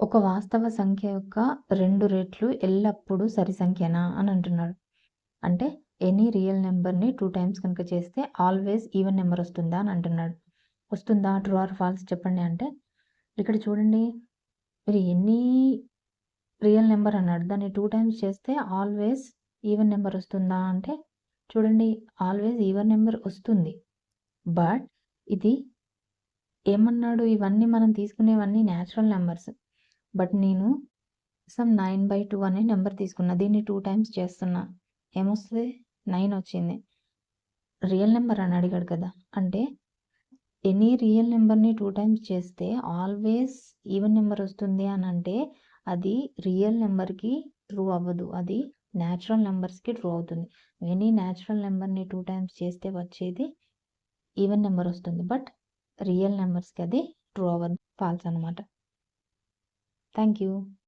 ఒక వాస్తవ సంఖ్య యొక్క 2 రెట్లు ఎల్లప్పుడూ సరి సంఖ్యేనా అని అంటున్నాడు. అంటే ఎనీ రియల్ నెంబర్‌ని 2 టైమ్స్ కనుక చేస్తే ఆల్వేస్ ఈవెన్ నెంబర్ వస్తుందా అని అంటున్నాడు. వస్తుందా? ట్రూ ఆర్ ఫాల్స్ చెప్పండి అంటే, ఇక్కడ చూడండి మీరు ఎనీ రియల్ నెంబర్ అన్నాడు. దాన్ని 2 టైమ్స్ చేస్తే ఆల్వేస్ ఈవెన్ నెంబర్ వస్తుందా అంటే, చూడండి ఆల్వేస్ ఈవెన్ నెంబర్ వస్తుంది. బట్ ఇది ఏమన్నాడు, ఇవన్నీ మనం తీసుకునేవన్నీ న్యాచురల్ నెంబర్స్. బట్ నేను సమ్ 9/2 అనే నెంబర్ తీసుకున్నా. దీన్ని 2 టైమ్స్ చేస్తున్నా. ఏమొస్తది? 9 వచ్చింది. రియల్ నెంబర్ అని అడిగాడు కదా! అంటే ఎనీ రియల్ నెంబర్‌ని 2 టైమ్స్ చేస్తే ఆల్వేస్ ఈవెన్ నెంబర్ వస్తుంది అనంటే అది రియల్ నెంబర్‌కి ట్రూ అవ్వదు. అది న్యాచురల్ నెంబర్స్‌కి ట్రూ అవుతుంది. ఎనీ న్యాచురల్ నెంబర్‌ని 2 టైమ్స్ చేస్తే వచ్చేది ఈవెన్ నెంబర్ వస్తుంది. బట్ రియల్ నెంబర్స్‌కి అది ట్రూ అవ్వదు. ఫాల్స్ అనమాట. Thank you.